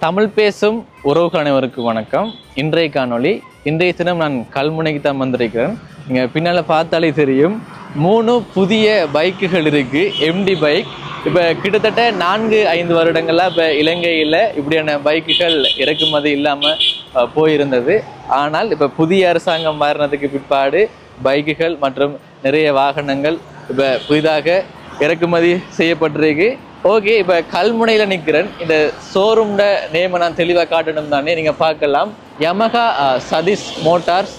தமிழ் பேசும் உறவுகள் அனைவருக்கு வணக்கம். இன்றைய காணொளி, இன்றைய தினம் நான் கல்முனைக்கு தான் வந்திருக்கிறேன். நீங்கள் பின்னால் பார்த்தாலே தெரியும், 3 புதிய பைக்குகள் இருக்குது. MT bike. இப்போ கிட்டத்தட்ட 4-5 வருடங்களாக இப்போ இலங்கையில் இப்படியான பைக்குகள் இறக்குமதி இல்லாமல் போயிருந்தது. ஆனால் இப்போ புதிய அரசாங்கம் மாறினதுக்கு பிற்பாடு பைக்குகள் மற்றும் நிறைய வாகனங்கள் இப்போ புதிதாக இறக்குமதி செய்யப்பட்டிருக்கு. ஓகே, இப்போ கல்முனையில் நிற்கிறேன். இந்த ஷோரூம்ட நேமை நான் தெளிவாக காட்டணும் தானே, நீங்கள் பார்க்கலாம். Yamaha Sathish Motors,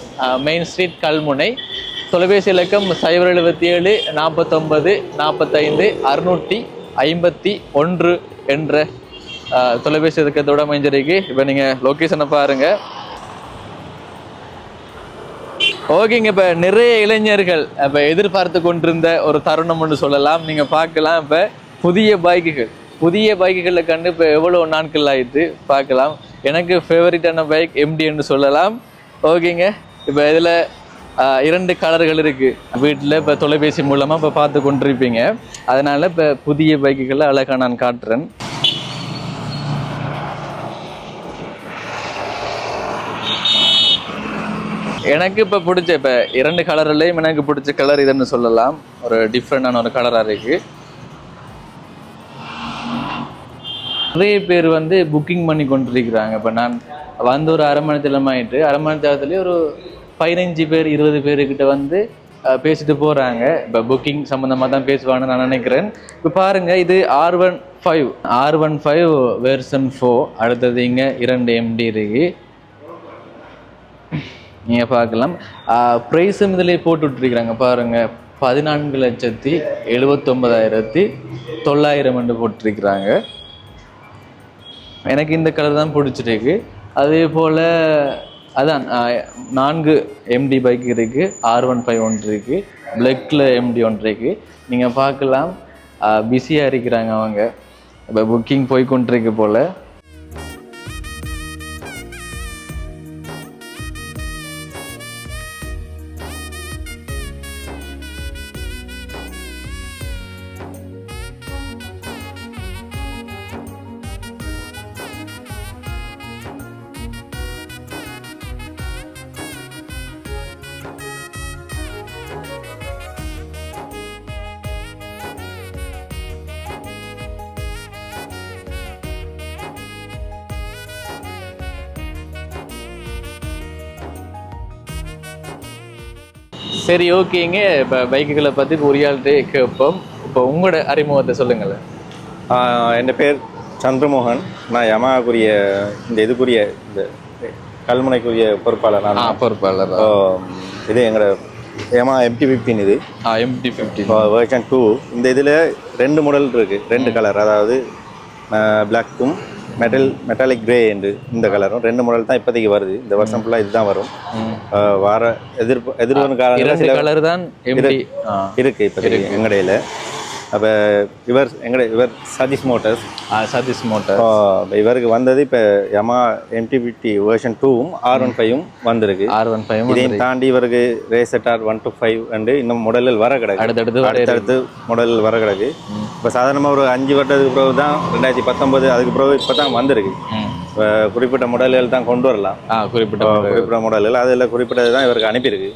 main street, Kalmunai. தொலைபேசி இலக்கம் 077 49 45 651 என்ற தொலைபேசி இலக்கத்தோடு அமைஞ்சிருக்கு. இப்போ நீங்கள் லொக்கேஷனை பாருங்கள். ஓகேங்க, இப்போ நிறைய இளைஞர்கள் இப்போ எதிர்பார்த்து கொண்டிருந்த ஒரு தருணம் ஒன்று சொல்லலாம். நீங்கள் பார்க்கலாம், இப்போ புதிய பைக்குகளை கண்டு இப்போ எவ்வளோ நாட்கள் ஆகிட்டு பார்க்கலாம். எனக்கு ஃபேவரட்டான பைக் எம்டி என்று சொல்லலாம். ஓகேங்க, இப்போ இதில் 2 கலர்கள் இருக்குது. வீட்டில் இப்போ தொலைபேசி மூலமாக இப்போ பார்த்து கொண்டிருப்பீங்க. அதனால் இப்போ புதிய பைக்குகளை அழகாக நான் காட்டுறேன். எனக்கு இப்போ பிடிச்ச இப்போ 2 கலர்லையும் எனக்கு பிடிச்ச கலர் இதுன்னு சொல்லலாம். ஒரு டிஃப்ரெண்டான ஒரு கலராக இருக்குது. நிறைய பேர் புக்கிங் பண்ணி கொண்டிருக்கிறாங்க. இப்போ நான் ஒரு அரை மணி நேரத்துலேயே ஒரு 15 பேர் 20 பேருக்கிட்ட பேசிட்டு போகிறாங்க. இப்போ புக்கிங் சம்மந்தமாக தான் பேசுவாங்கன்னு நான் நினைக்கிறேன். இப்போ பாருங்கள், இது R15 வெர்ஷன் 4. அடுத்தது இங்கே 2 MD இருக்குது. நீங்கள் பார்க்கலாம். ப்ரைஸும் இதிலே போட்டு விட்டுருக்குறாங்க பாருங்கள். 14,79,900 என்று போட்டிருக்கிறாங்க. எனக்கு இந்த கலர் தான் பிடிச்சிருக்கு. அதே போல் அதான் 4 MD பைக் இருக்குது. R15 ஒன்று இருக்குது. பிளாக்ல MD ஒன்று இருக்குது. நீங்கள் பார்க்கலாம், பிஸியாக இருக்கிறாங்க அவங்க. இப்போ புக்கிங் போய் கொண்டிருக்கு போல். சரி, ஓகேங்க. இப்போ பைக்குகளை பற்றி உரியாள்கிட்டே கேட்போம். இப்போ உங்களோட அறிமுகத்தை சொல்லுங்களேன். என் பேர் சந்திரமோகன். நான் யமாக்குரிய இந்த கல்முனைக்குரிய பொறுப்பாளர். பொறுப்பாளர். இது எங்களோட யமா MT-15. இது MT-15 வெர்ஷன் 2. இந்த இதில் 2 மாடல் இருக்குது. 2 கலர், அதாவது பிளாக்கும் மெட்டாலிக் கிரே என்று இந்த கலரும் 2 மாடல் தான் இப்போதைக்கு வருது. இந்த வருஷம் ஃபுல்லாக இதுதான் வரும். வார எதிர்வரும் காலங்களில் கலர் தான் இருக்குது இப்போதைக்கு எங்கடையில். அப்போ இவர் சதீஷ் மோட்டார்ஸ். இவருக்கு வந்தது இப்போ யமா MT-50 வெர்ஷன் 2ம் R15ம் வந்திருக்கு. இதையும் தாண்டி இவருக்கு ரேசட்டார் 1 to 5 என்று இன்னும் மாடலில் வர கிடக்கு. அடுத்தடுத்து மாடலில் வர கிடக்கு. இப்போ சாதாரணமாக ஒரு 5 வருடத்துக்கு பிறகு தான் 2019 அதுக்கு பிறகு இப்போ தான் வந்திருக்கு. குறிப்பிட்ட மாடல்கள் தான் கொண்டு வரலாம். குறிப்பிட்ட மாடல்கள் அதில் குறிப்பிட்டது தான் இவருக்கு அனுப்பியிருக்கு.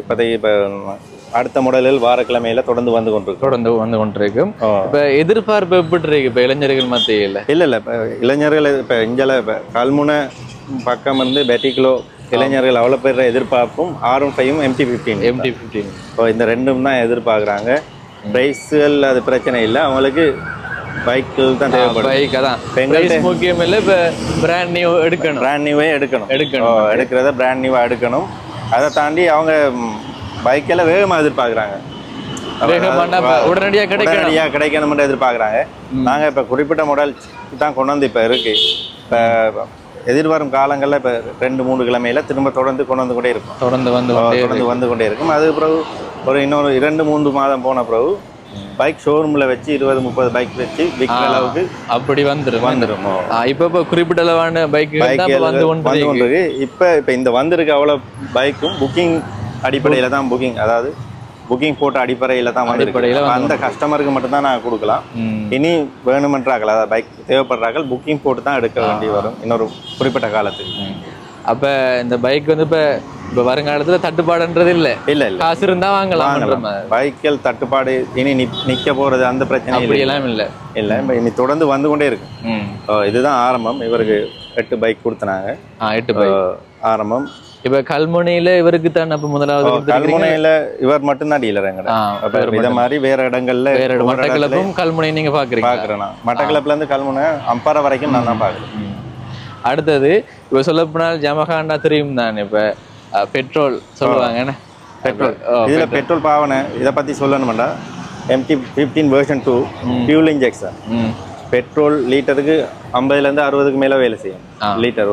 இப்போதைக்கு இப்போ அடுத்த மாடலில் வாரக்கிழமையில தொடர்ந்து வந்து கொண்டிருக்கு. இப்போ எதிர்பார்ப்பு எப்படி இருக்கு இப்போ இளைஞர்கள் மத்தியில்? இல்லை இப்போ இளைஞர்கள் இப்போ இங்கெல்லாம் இப்போ கல்முனை பக்கம் பெட்டிக்குலோ இளைஞர்கள் அவ்வளோ பேர் எதிர்பார்ப்பும் R15ம் MT-15. இந்த 2ம் தான் எதிர்பார்க்குறாங்க. ப்ரைஸுகள் அது பிரச்சனை இல்லை, அவங்களுக்கு பைக்குகள் தான் தேவைப்படும். பைக் தான் முக்கியம் இல்லை. இப்போ பிராண்ட் நியூவே எடுக்கணும். எடுக்கிறத பிராண்ட் நியூவாக எடுக்கணும். அதை தாண்டி அவங்க பைக்கெல்லாம் வேகமாக எதிர்பார்க்குறாங்க. உடனடியாக கிடைக்கணும்னு எதிர்பார்க்குறாங்க. நாங்கள் இப்போ குறிப்பிட்ட மாடல் தான் கொண்டு இப்போ இருக்குது. இப்போ எதிர்வரும் காலங்களில் இப்போ 2-3 கிழமையில திரும்ப தொடர்ந்து கொண்டே இருக்கும். தொடர்ந்து வந்து கொண்டே இருக்கும். அதுக்கு பிறகு ஒரு இன்னொரு 2-3 மாதம் போன பிறகு பைக் ஷோரூமில் வச்சு 20-30 பைக் வச்சு விற்கிற அளவுக்கு அப்படி வந்துடும். இப்போ குறிப்பிட்ட அளவான பைக் இப்போ இந்த வந்திருக்கு அவ்வளோ பைக்கும் புக்கிங் அடிப்படையில் தான் புக்கிங். அதாவது புக்கிங் போட்ட அடிப்படையில் தான் அடிப்படையில வந்து அந்த கஸ்டமருக்கு மட்டும்தான் நான் கொடுக்கலாம். இனி வேணுமென்றார்கள் அதாவது பைக் தேவைப்படுறார்கள் புக்கிங் போட்டு தான் எடுக்க வேண்டி வரும் இன்னொரு குறிப்பிட்ட காலத்துக்கு. அப்போ இந்த பைக் வந்து இப்போ வருங்காலத்தில் தட்டுப்பாடுன்றது இல்லை, இல்லை காசு இருந்தால் வாங்கலாம். பைக்கில் தட்டுப்பாடு இனி நிற்க போகிறது அந்த பிரச்சனை அப்படியெல்லாம் இல்லை. இனி தொடர்ந்து வந்து கொண்டே இருக்கு. இதுதான் ஆரம்பம். இவருக்கு 8 பைக் கொடுத்தனாங்க. 8 பைக் ஆரம்பம். இப்போ கல்முனையில் இவருக்கு தான் அப்போ முதலாவது. கல்முனையில் இவர் மட்டும்தான் டீலர் எங்கட. இதை மாதிரி வேற இடங்கள்ல மட்டக்களப்பும் கல்முனை நீங்க பார்க்குறேன். மட்டக்களப்புலேருந்து கல்முனை அம்பாறை வரைக்கும் நான் தான் பார்க்குறேன். அடுத்தது இப்போ சொல்லப்போனால் ஜமஹாண்டா தெரியும் தான். இப்போ பெட்ரோல் சொல்லுவாங்க என்ன, பெட்ரோல் இதில் பெட்ரோல் பாவனை இதை பற்றி சொல்லணுமெண்டா MT-15 version 2 fuel injection. Petrol லிட்டருக்கு 50லேருந்து 60க்கு மேலே வேலை செய்யும்.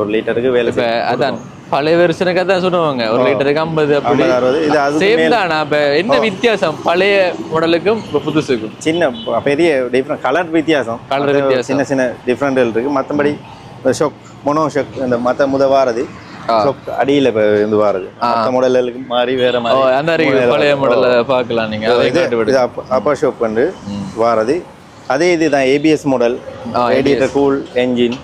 ஒரு லிட்டருக்கு வேலை செய்யும். அதான் பழைய வருஷனுக்கு தான் சொல்லுவாங்க, ஒரு லிட்டருக்கு 50 அப்படி 60. இது அது சேம் தானா? இப்போ என்ன வித்தியாசம் பழைய மாடலுக்கும் புதுசுக்கும்? சின்ன பெரிய டிஃப்ரெண்ட் கலர் வித்தியாசம், சின்ன சின்ன டிஃப்ரெண்ட்கள் இருக்குது. மற்றபடி ஷொக் மொனோ ஷொக் இந்த மற்ற வாரது ஷொக் அடியில் இப்போ இருந்து வாரது மற்ற மாடலுக்கு மாறி வேற மாதிரி அந்த பழைய மாடலை பார்க்கலாம் நீங்கள். அப்பர் ஷொக் வந்து வாரது அதே இதுதான் ABS model, radiator cool engine,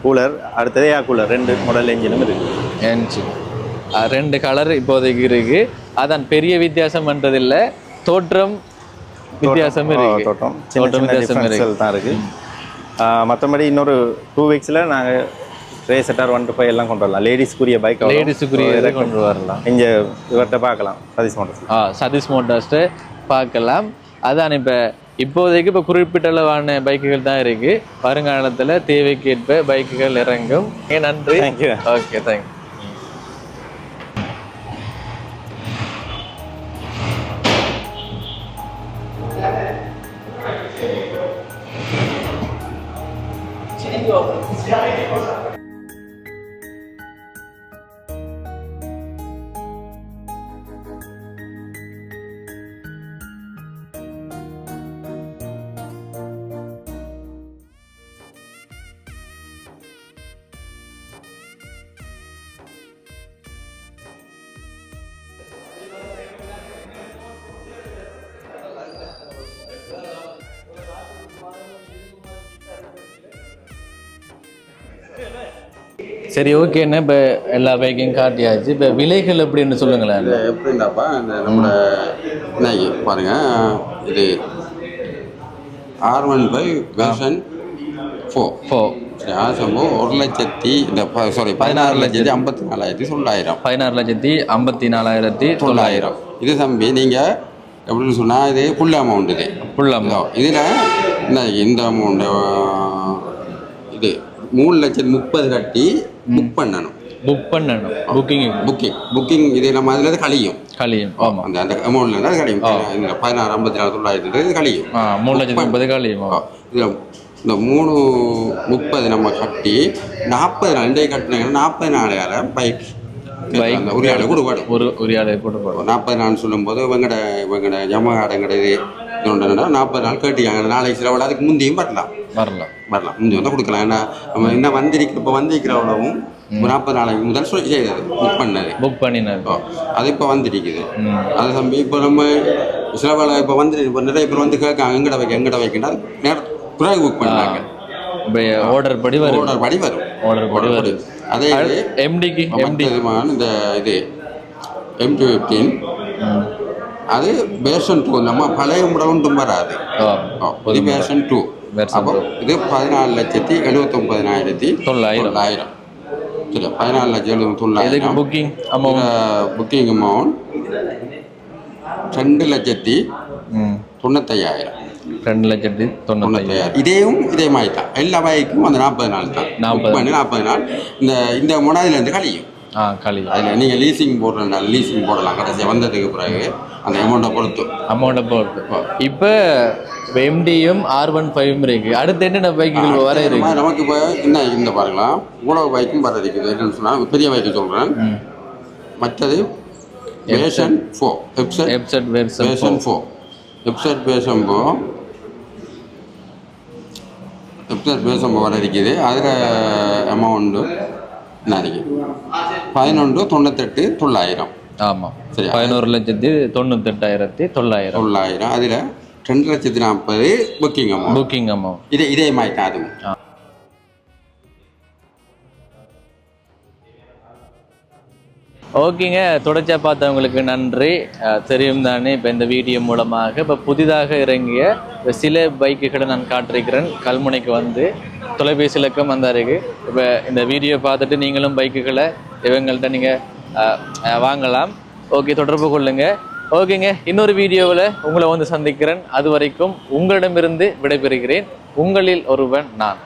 cooler, அடுத்தது ஏர் கூலர் 2 மாடல் என்ஜினும் இருக்குது. என்ஜின் 2 கலர் இப்போதைக்கு இருக்குது. அதான் பெரிய வித்தியாசம் பண்ணுறதில்லை, தோற்றம் வித்தியாசம் இருக்குது. தோற்றம் சின்ன தான் இருக்குது. மற்றபடி இன்னொரு 2 வீக்ஸில் நாங்கள் ரேசட்டார் 125 எல்லாம் கொண்டு வரலாம். லேடிஸ்க்குரிய பைக் லேடிஸுக்குரிய கொண்டு வரலாம். இங்கே இவர்கிட்ட பார்க்கலாம் சதீஷ் மோட்டார்ஸ். சதீஷ் மோட்டார்ஸ்ட்டு பார்க்கலாம். அதான் இப்போதைக்கு இப்போ குறிப்பிட்ட அளவான பைக்குகள் தான் இருக்குது. வருங்காலத்தில் தேவைக்கேற்ப பைக்குகள் இறங்கும். நன்றி. தேங்க்யூ. Okay, thank you. சரி, ஓகேண்ணே. இப்போ எல்லா பைக்கையும் காட்டியாச்சு. இப்போ விலைகள் எப்படின்னு சொல்லுங்களேன். எப்படின்னாப்பா இந்த நம்மளோட இன்னைக்கு பாருங்க, இது R15 வெர்ஷன் 4 சரி, ஆசம்போ 16,54,900. 16,54,900. இது தம்பி நீங்கள் எப்படின்னு சொன்னால் இது ஃபுல் அமௌண்ட். ஃபுல் அமௌண்ட் இதில் இந்த அமௌண்ட் இது 3,30,000 கட்டி புக் பண்ணணும். புக்கிங் இது நம்ம அதில் கழியும். ஆமாம், அந்த அமௌண்ட்ல கழியும். 16,54,900 கழியும். 3,30,000 கழியும். இதில் இந்த 3,30,000 நம்ம கட்டி 40 நாள் இன்றைய கட்டினீங்கன்னா 44,000 பைக் உரியாளை கொடுப்பாடும். ஒரு 40 நாள் சொல்லும்போது இவங்கட ஜமகாடங்கட இது 40 நாள் கேட்டியாங்க. நாளைக்கு சில விட அதுக்கு முந்தையும் வரலாம். முந்தி வந்து கொடுக்கலாம். ஏன்னா நம்ம என்ன வந்திருக்கிறவளவும் 40 நாளைக்கு முதல் செய்தது புக் பண்ணினது அது இப்போ வந்திருக்குது. அது தம்பி இப்போ நம்ம சில வேலை இப்போ இப்போ நிறைய பேர் வந்து கேட்காங்க எங்கட வைக்கணும் பிறகு புக் பண்ணாங்க. ஆர்டர் படி வரும். அதே எம்டிக்கு இந்த இது MT-15 அது வெர்ஷன் 2 நம்ம பழைய முடவும் வராது. இது வெர்ஷன் 2. அப்போ இது 14,79,900. சரி, 14,79,900. Booking amount 2,95,000. 2,95,000. இதே மாதிரி தான் எல்லா பைக்கும் அந்த 40 நாள் தான். 40 நாள் இந்த முடாதிலேருந்து கழியும். அதில் நீங்கள் லீசிங் போடலாம். கடைசி வந்ததுக்கு பிறகு அந்த அமௌண்ட்டை பொறுத்து. இப்போ MDயும் R15 இருக்கு. அடுத்து என்னென்ன பைக்குகள் வர இருக்கு நமக்கு? இப்போ இந்த பாருங்களா, இவ்வளவு பைக்கும் வர இருக்குது. என்னன்னு சொன்னால் பெரிய பைக்கு சொல்கிறேன். மற்றது வெர்ஷன் 4 வெர்ஷன் 4 வர இருக்குது. அதில் அமௌண்ட்டு 11,98,900. ஆமாம் சரி 11,98,900 900 அதில் 2,40,000 புக்கிங் அமௌண்ட் புக்கிங் அமௌண்ட் இதே மாதிரி தான் அதுவும். ஓகேங்க, தொடர்ச்சியாக பார்த்தவங்களுக்கு நன்றி. தெரியும் தானே, இப்போ இந்த வீடியோ மூலமாக இப்போ புதிதாக இறங்கிய சில பைக்குகளை நான் காட்டிருக்கிறேன். கல்முனைக்கு வந்து தொலைபேசி இலக்கம் அந்த இருக்குது. இப்போ இந்த வீடியோ பார்த்துட்டு நீங்களும் பைக்குகளை இவங்கள்ட்ட நீங்கள் வாங்கலாம். ஓகே, தொடர்பு கொள்ளுங்க. ஓகேங்க, இன்னொரு வீடியோவில் உங்களை வந்து சந்திக்கிறேன். அது வரைக்கும் உங்களிடமிருந்து விடைபெறுகிறேன். உங்களில் ஒருவன் நான்.